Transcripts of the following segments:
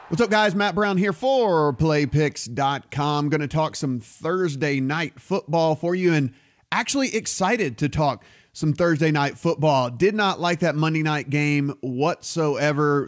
What's up, guys? Matt Brown here for PlayPicks.com. Going to talk some Thursday night football for you, and actually excited to talk some Thursday night football. Did not like that Monday night game whatsoever.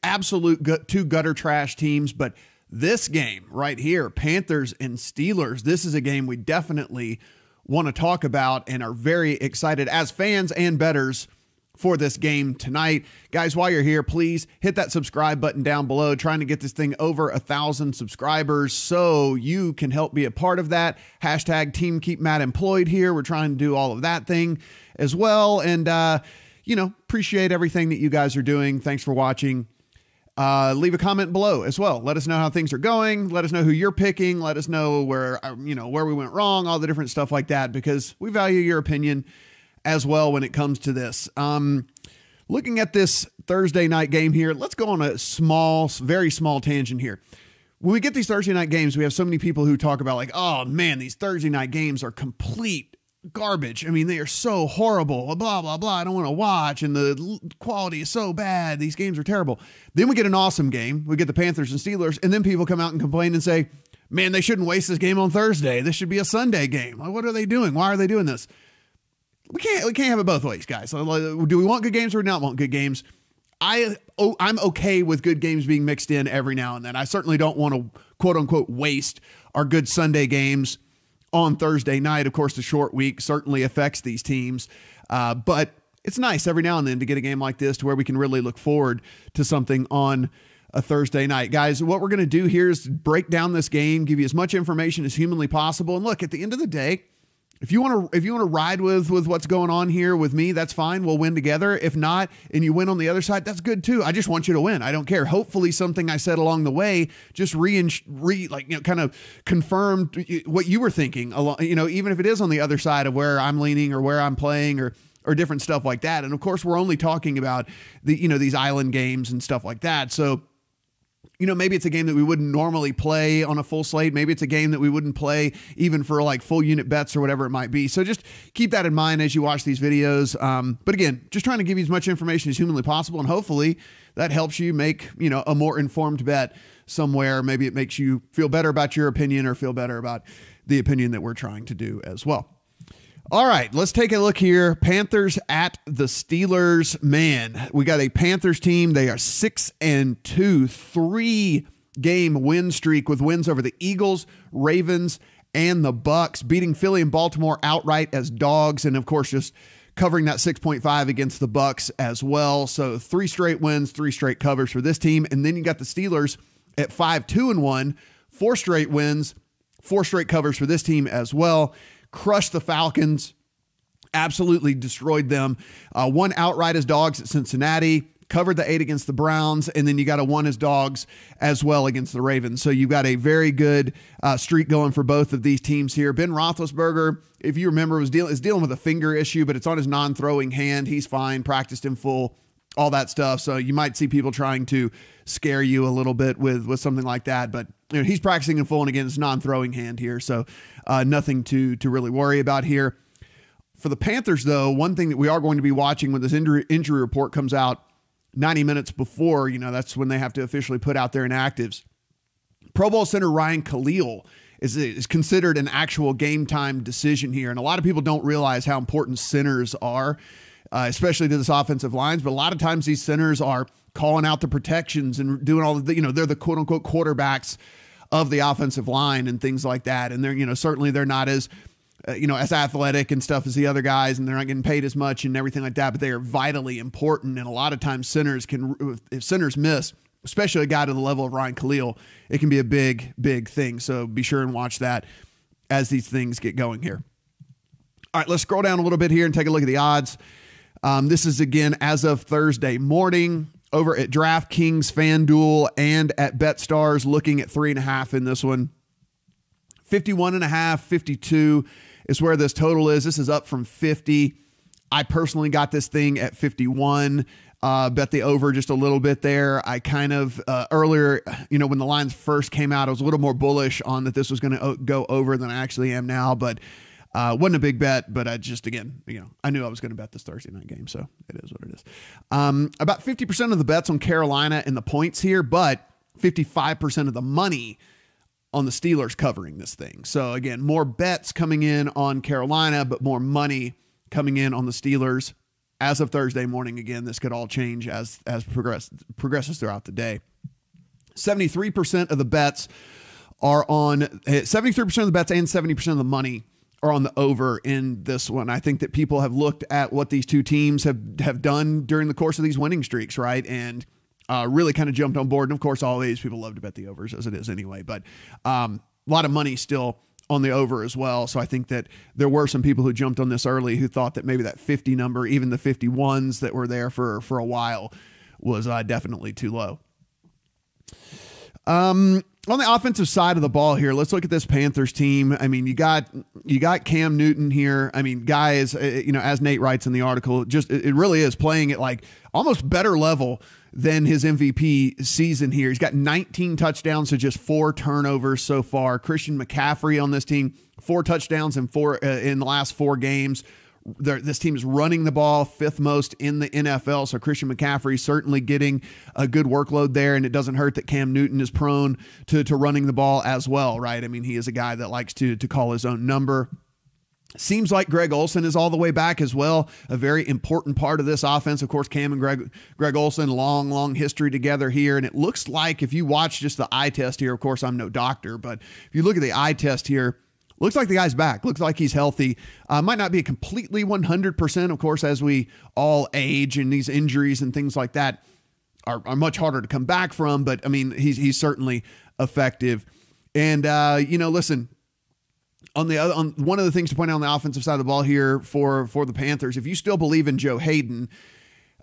Absolute two gutter trash teams, but this game right here, Panthers and Steelers, this is a game we definitely want to talk about and are very excited as fans and bettors for this game tonight. Guys, while you're here, please hit that subscribe button down below. Trying to get this thing over 1,000 subscribers so you can help be a part of that. Hashtag Team Keep Matt Employed here. We're trying to do all of that thing as well. And, appreciate everything that you guys are doing. Thanks for watching. Leave a comment below as well. Let us know how things are going. Let us know who you're picking. Let us know where we went wrong, all the different stuff like that, because we value your opinion as well when it comes to this. Looking at this Thursday night game here, let's go on a very small tangent here. When we get these Thursday night games, we have so many people who talk about like, oh man, these Thursday night games are complete garbage. I mean, they are so horrible, blah, blah, blah. I don't want to watch. And the quality is so bad. These games are terrible. Then we get an awesome game. We get the Panthers and Steelers. And then people come out and complain and say, man, they shouldn't waste this game on Thursday. This should be a Sunday game. What are they doing? Why are they doing this? We can't have it both ways, guys. Do we want good games or not want good games? I'm okay with good games being mixed in every now and then. I certainly don't want to quote unquote waste our good Sunday games on Thursday night. Of course, the short week certainly affects these teams, but it's nice every now and then to get a game like this to where we can really look forward to something on a Thursday night. Guys, what we're going to do here is break down this game, give you as much information as humanly possible. And look, at the end of the day, if you want to ride with what's going on here with me, that's fine. We'll win together. If not, and you win on the other side, that's good too. I just want you to win. I don't care. Hopefully something I said along the way just kind of confirmed what you were thinking along, even if it is on the other side of where I'm leaning or where I'm playing or different stuff like that. And of course, we're only talking about these island games and stuff like that. So, maybe it's a game that we wouldn't normally play on a full slate. Maybe it's a game that we wouldn't play even for like full unit bets or whatever it might be. So just keep that in mind as you watch these videos. But again, just trying to give you as much information as humanly possible. And hopefully that helps you make, a more informed bet somewhere. Maybe it makes you feel better about your opinion or feel better about the opinion that we're trying to do as well. All right, let's take a look here. Panthers at the Steelers. Man, we got a Panthers team. They are 6-2, 3-game win streak with wins over the Eagles, Ravens, and the Bucks, beating Philly and Baltimore outright as dogs, and of course just covering that 6.5 against the Bucks as well. So 3 straight wins, 3 straight covers for this team. And then you got the Steelers at 5-2-1, 4 straight wins, 4 straight covers for this team as well. Crushed the Falcons, absolutely destroyed them. Won outright as dogs at Cincinnati, covered the 8 against the Browns, and then you got a 1 as dogs as well against the Ravens. So you've got a very good streak going for both of these teams here. Ben Roethlisberger, if you remember, is dealing with a finger issue, but it's on his non-throwing hand. He's fine, practiced in full, all that stuff. So you might see people trying to scare you a little bit with something like that, but he's practicing in full, and again, it's non-throwing hand here, so nothing to really worry about here. For the Panthers, though, one thing that we are going to be watching when this injury report comes out 90 minutes before, that's when they have to officially put out their inactives. Pro Bowl center Ryan Khalil is considered an actual game time decision here, and a lot of people don't realize how important centers are, especially to this offensive lines, but a lot of times these centers are calling out the protections and doing all of the, they're the quote unquote quarterbacks of the offensive line and things like that. And they're, certainly they're not as, as athletic and stuff as the other guys, and they're not getting paid as much and everything like that, but they are vitally important. And a lot of times if centers miss, especially a guy to the level of Ryan Khalil, it can be a big, big thing. So be sure and watch that as these things get going here. All right, let's scroll down a little bit here and take a look at the odds. This is again, as of Thursday morning, over at DraftKings, FanDuel, and at BetStars, looking at 3.5 in this one. 51.5, 52 is where this total is. This is up from 50. I personally got this thing at 51. Bet the over just a little bit there. I kind of earlier, when the lines first came out, I was a little more bullish on that this was going to go over than I actually am now, but wasn't a big bet, but I just, again, I knew I was going to bet this Thursday night game, so it is what it is. About 50% of the bets on Carolina and the points here, but 55% of the money on the Steelers covering this thing. So again, more bets coming in on Carolina, but more money coming in on the Steelers. As of Thursday morning, again, this could all change as progresses throughout the day. 73% of the bets are on 73% of the bets and 70% of the money are on the over in this one. I think that people have looked at what these two teams have done during the course of these winning streaks, right? And really kind of jumped on board. And of course, always people love to bet the overs as it is anyway, but a lot of money still on the over as well. So I think that there were some people who jumped on this early who thought that maybe that 50 number, even the 51s that were there for a while, was definitely too low. On the offensive side of the ball here, let's look at this Panthers team. I mean, you got Cam Newton here. I mean, guy is, as Nate writes in the article, just it really is playing at like almost better level than his MVP season here. He's got 19 touchdowns to just 4 turnovers so far. Christian McCaffrey on this team, 4 touchdowns in the last 4 games. This team is running the ball 5th most in the NFL. So Christian McCaffrey certainly getting a good workload there. And it doesn't hurt that Cam Newton is prone to running the ball as well, right? I mean, he is a guy that likes to call his own number. Seems like Greg Olsen is all the way back as well. A very important part of this offense. Of course, Cam and Greg Olsen, long history together here. And it looks like if you watch just the eye test here, of course, I'm no doctor, but if you look at the eye test here, looks like the guy's back. Looks like he's healthy. Might not be completely 100%, of course, as we all age, and these injuries and things like that are much harder to come back from. But I mean, he's certainly effective. And listen, on one of the things to point out on the offensive side of the ball here for the Panthers, if you still believe in Joe Hayden,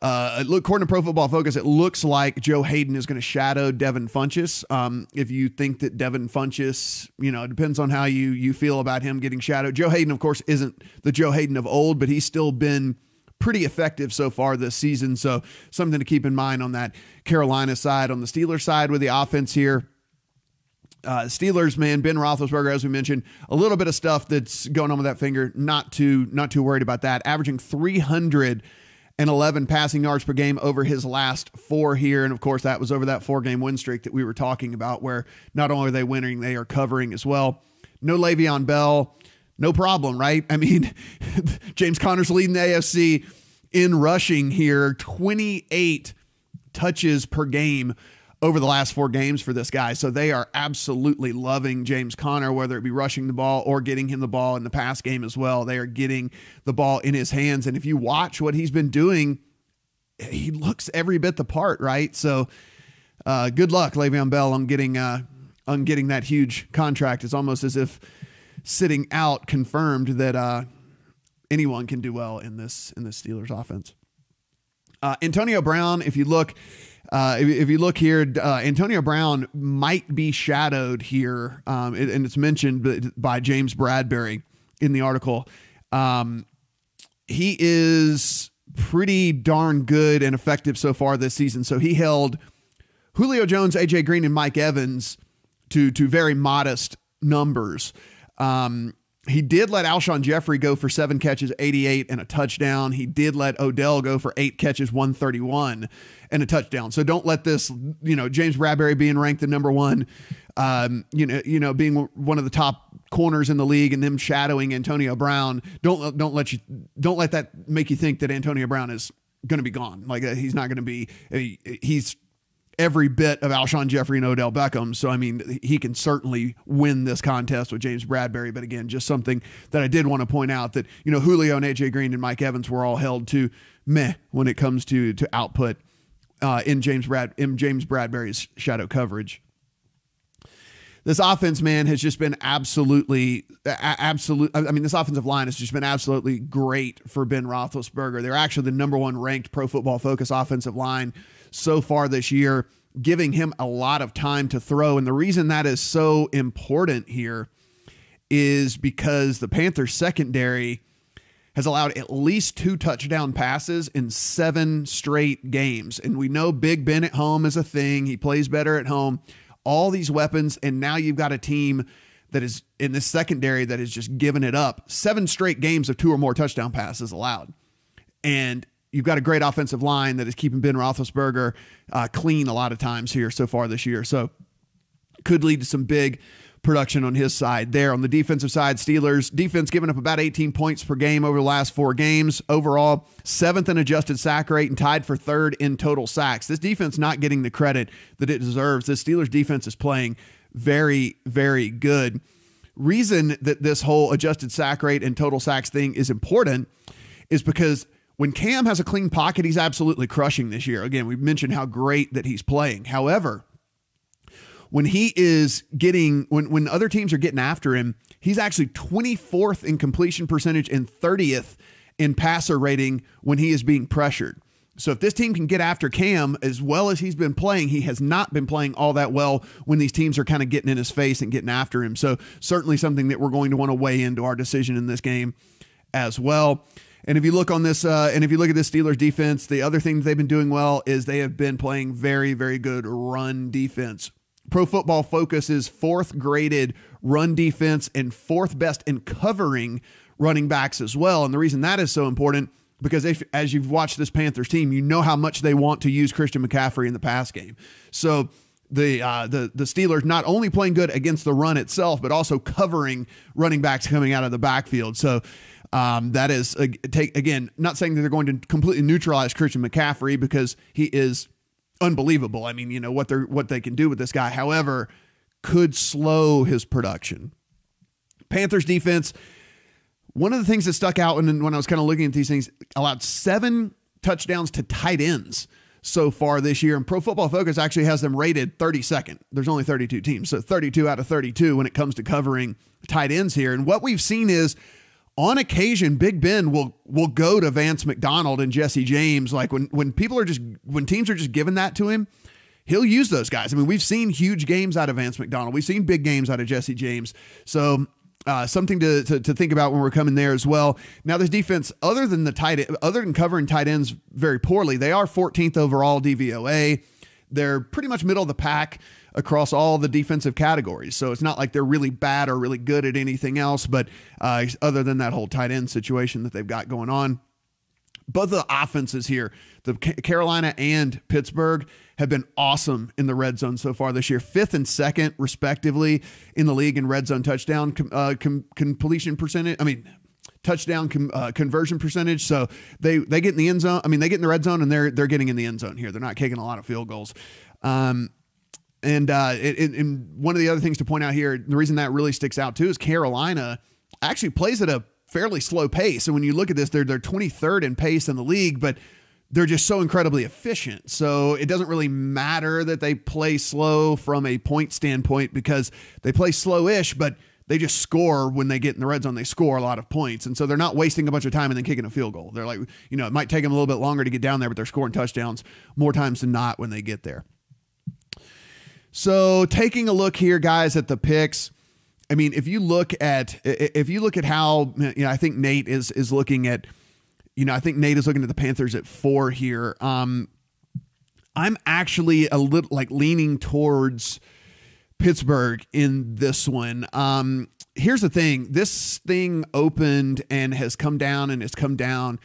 according to Pro Football Focus, it looks like Joe Hayden is going to shadow Devin Funchess. If you think that Devin Funchess, it depends on how you feel about him getting shadowed. Joe Hayden, of course, isn't the Joe Hayden of old, but he's still been pretty effective so far this season. So something to keep in mind on that Carolina side. On the Steelers side with the offense here, Steelers, man, Ben Roethlisberger, as we mentioned, a little bit of stuff that's going on with that finger. Not too worried about that. Averaging 311 passing yards per game over his last 4 here. And of course, that was over that 4-game win streak that we were talking about, where not only are they winning, they are covering as well. No Le'Veon Bell, no problem, right? I mean, James Conner's leading the AFC in rushing here, 28 touches per game over the last 4 games for this guy. So they are absolutely loving James Conner, whether it be rushing the ball or getting him the ball in the pass game as well. They are getting the ball in his hands. And if you watch what he's been doing, he looks every bit the part, right? So good luck, Le'Veon Bell, on getting that huge contract. It's almost as if sitting out confirmed that anyone can do well in this Steelers offense. Antonio Brown, if you look here, Antonio Brown might be shadowed here, and it's mentioned by James Bradbury in the article. He is pretty darn good and effective so far this season. So he held Julio Jones, AJ Green, and Mike Evans to very modest numbers. He did let Alshon Jeffrey go for 7 catches, 88 and a touchdown. He did let Odell go for 8 catches, 131 and a touchdown. So don't let this, James Bradbury being ranked the number 1, being one of the top corners in the league and them shadowing Antonio Brown. Don't let that make you think that Antonio Brown is going to be gone. Like he's not going to be, he's every bit of Alshon Jeffrey and Odell Beckham. So, I mean, he can certainly win this contest with James Bradbury. But again, just something that I did want to point out that, Julio and AJ Green and Mike Evans were all held to meh when it comes to output in James Bradbury's shadow coverage. This offense, man, has just been absolutely. I mean, this offensive line has just been absolutely great for Ben Roethlisberger. They're actually the number 1 ranked Pro Football Focus offensive line so far this year, giving him a lot of time to throw. And the reason that is so important here is because the Panthers secondary has allowed at least 2 touchdown passes in 7 straight games. And we know Big Ben at home is a thing. He plays better at home. All these weapons, and now you've got a team that is in this secondary that is just giving it up. 7 straight games of 2 or more touchdown passes allowed. And you've got a great offensive line that is keeping Ben Roethlisberger clean a lot of times here so far this year. So could lead to some big production on his side there. On the defensive side, Steelers defense giving up about 18 points per game over the last 4 games. Overall, 7th in adjusted sack rate and tied for 3rd in total sacks. This defense not getting the credit that it deserves. This Steelers defense is playing very, very good. Reason that this whole adjusted sack rate and total sacks thing is important is because when Cam has a clean pocket, he's absolutely crushing this year. Again, we've mentioned how great that he's playing. However, when he is getting, when other teams are getting after him, he's actually 24th in completion percentage and 30th in passer rating when he is being pressured. So if this team can get after Cam as well as he's been playing, he has not been playing all that well when these teams are kind of getting in his face and getting after him. So certainly something that we're going to want to weigh into our decision in this game as well. And if you look on this, and if you look at this Steelers defense, the other thing that they've been doing well is they have been playing very, very good run defense. Pro Football Focus is 4th graded run defense and 4th best in covering running backs as well. And the reason that is so important, because as you've watched this Panthers team, you know how much they want to use Christian McCaffrey in the pass game. So the Steelers not only playing good against the run itself, but also covering running backs coming out of the backfield. So that is, again, not saying that they're going to completely neutralize Christian McCaffrey because he is unbelievable. I mean, you know, what they can do with this guy. However, could slow his production. Panthers defense, one of the things that stuck out when I was kind of looking at these things, allowed 7 touchdowns to tight ends so far this year. And Pro Football Focus actually has them rated 32nd. There's only 32 teams, so 32 out of 32 when it comes to covering tight ends here. And what we've seen is, on occasion, Big Ben will go to Vance McDonald and Jesse James. Like when teams are just giving that to him, he'll use those guys. I mean, we've seen huge games out of Vance McDonald. We've seen big games out of Jesse James. So something to think about when we're coming there as well. Now, this defense, other than covering tight ends very poorly, they are 14th overall DVOA. They're pretty much middle of the pack across all the defensive categories. So it's not like they're really bad or really good at anything else, but other than that whole tight end situation that they've got going on. Both the offenses here, the Carolina and Pittsburgh, have been awesome in the red zone so far this year. 5th and 2nd, respectively, in the league in red zone touchdown completion percentage. I mean, touchdown conversion percentage. So they get in the end zone. I mean, they get in the red zone and they're getting in the end zone here. They're not kicking a lot of field goals. And one of the other things to point out here, the reason that really sticks out too, is Carolina actually plays at a fairly slow pace. And when you look at this, they're 23rd in pace in the league, but they're just so incredibly efficient. So it doesn't really matter that they play slow from a point standpoint, because they play slow-ish, but they just score when they get in the red zone. They score a lot of points. And so they're not wasting a bunch of time and then kicking a field goal. They're like, you know, it might take them a little bit longer to get down there, but they're scoring touchdowns more times than not when they get there. So taking a look here, guys, at the picks. I mean, if you look at how, you know, I think Nate is looking at, you know, I think Nate is looking at the Panthers at 4 here. I'm actually a little like leaning towards Pittsburgh in this one. Here's the thing. This thing opened and has come down, and it's come down.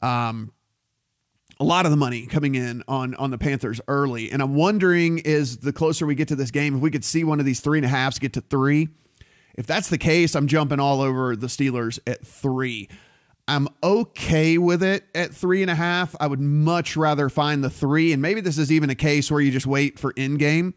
A lot of the money coming in on the Panthers early. And I'm wondering, is the closer we get to this game, if we could see one of these 3.5s get to 3. If that's the case, I'm jumping all over the Steelers at 3. I'm okay with it at 3.5. I would much rather find the 3. And maybe this is even a case where you just wait for in game.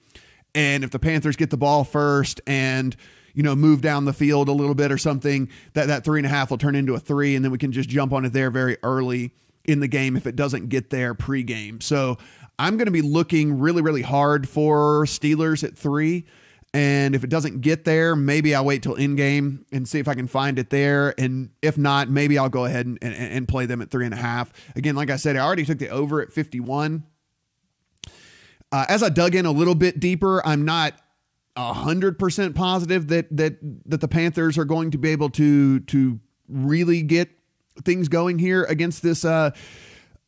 And if the Panthers get the ball first and, you know, move down the field a little bit or something, that 3.5 will turn into a 3. And then we can just jump on it there very early in the game if it doesn't get there pregame. So I'm going to be looking really, really hard for Steelers at 3. And if it doesn't get there, maybe I'll wait till in game and see if I can find it there. And if not, maybe I'll go ahead and play them at 3.5. Again, like I said, I already took the over at 51. As I dug in a little bit deeper, I'm not 100% positive that the Panthers are going to be able to really get things going here against the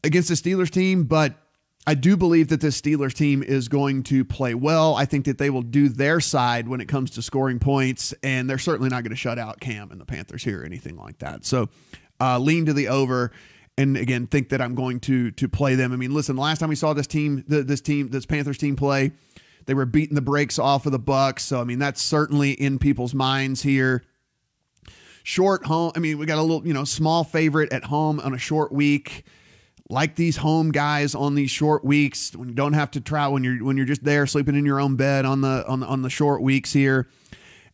Steelers team, but I do believe that this Steelers team is going to play well. I think that they will do their side when it comes to scoring points, and they're certainly not going to shut out Cam and the Panthers here or anything like that. So lean to the over and again, think that I'm going to play them. I mean, listen, the last time we saw this Panthers team play, they were beating the brakes off of the Bucs. So, I mean, that's certainly in people's minds here. Short home. I mean, we got a little, small favorite at home on a short week. Like these home guys on these short weeks, when you don't have to travel, when you're just there sleeping in your own bed on the short weeks here.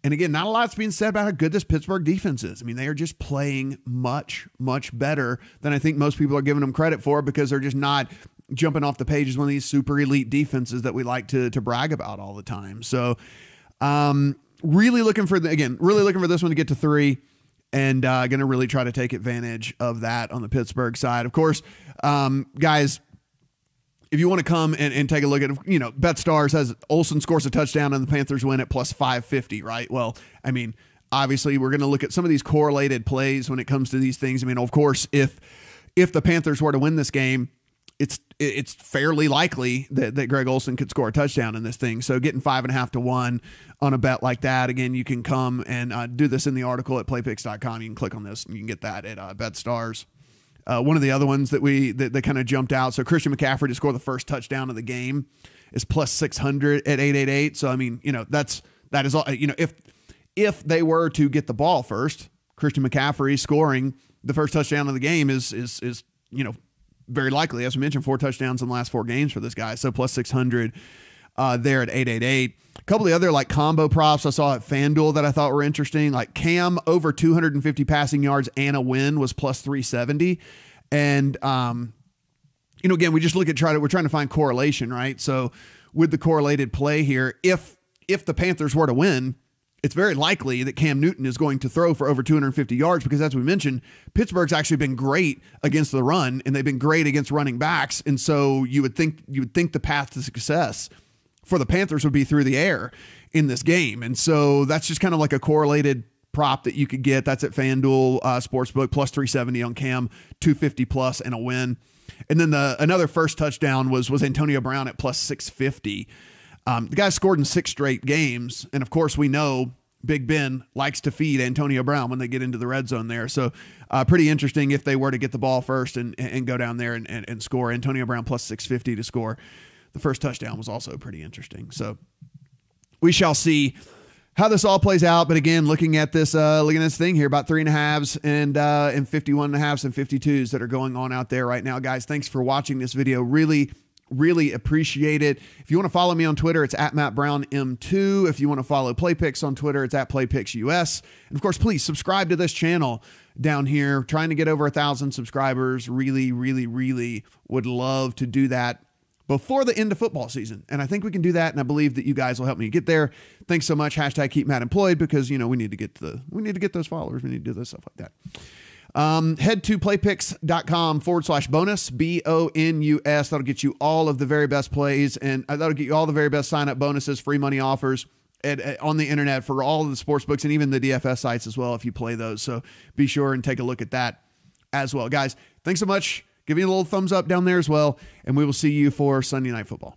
And again, not a lot's being said about how good this Pittsburgh defense is. I mean, they are just playing much, much better than I think most people are giving them credit for, because they're just not jumping off the page as one of these super elite defenses that we like to brag about all the time. So, really looking for this one to get to 3. And going to really try to take advantage of that on the Pittsburgh side. Of course, guys, if you want to come and take a look at, BetStars has Olsen scores a touchdown and the Panthers win at plus 550, right? Well, I mean, obviously we're going to look at some of these correlated plays when it comes to these things. I mean, of course, if the Panthers were to win this game, it's fairly likely that Greg Olsen could score a touchdown in this thing. So getting 5.5 to 1 on a bet like that, again, you can come and do this in the article at playpicks.com. You can click on this and you can get that at BetStars. One of the other ones that kind of jumped out. So Christian McCaffrey to score the first touchdown of the game is plus 600 at 888. So I mean, that is all. If they were to get the ball first, Christian McCaffrey scoring the first touchdown of the game is very likely, as we mentioned, 4 touchdowns in the last 4 games for this guy. So plus 600 there at 888. A couple of the other combo props I saw at FanDuel that I thought were interesting, like Cam over 250 passing yards and a win was plus 370. And, again, we just we're trying to find correlation, right? So with the correlated play here, if the Panthers were to win, it's very likely that Cam Newton is going to throw for over 250 yards because, as we mentioned, Pittsburgh's actually been great against the run, and they've been great against running backs. And so you would think the path to success for the Panthers would be through the air in this game. And so that's just kind of like a correlated prop that you could get. That's at FanDuel Sportsbook, plus 370 on Cam, 250 plus and a win. And then another first touchdown was Antonio Brown at plus 650. The guy scored in 6 straight games. And of course we know Big Ben likes to feed Antonio Brown when they get into the red zone there. So pretty interesting if they were to get the ball first and go down there and score. Antonio Brown plus 650 to score the first touchdown was also pretty interesting. So we shall see how this all plays out. But again, looking at this thing here, about 3.5s and 51.5s and 52s that are going on out there right now. Guys, thanks for watching this video. Really appreciate it. If you want to follow me on Twitter, it's at MattBrownM2. If you want to follow PlayPicks on Twitter, it's at PlayPicksUS. And of course, please subscribe to this channel down here. Trying to get over 1,000 subscribers. Really would love to do that before the end of football season. And I think we can do that. And I believe that you guys will help me get there. Thanks so much. Hashtag keep Matt employed, because, we need to get those followers. We need to do this stuff like that. Head to playpicks.com/bonus, bonus. That'll get you all of the very best plays, and that'll get you all the very best sign up bonuses, free money offers on the internet for all of the sports books and even the DFS sites as well if you play those. So be sure and take a look at that as well. Guys, thanks so much. Give me a little thumbs up down there as well, and we will see you for Sunday Night Football.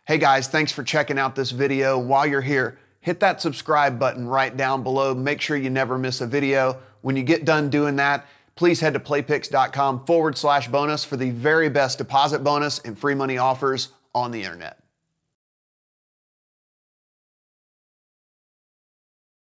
Hey guys, thanks for checking out this video. While you're here, hit that subscribe button right down below. Make sure you never miss a video. When you get done doing that, please head to playpicks.com/bonus for the very best deposit bonus and free money offers on the internet.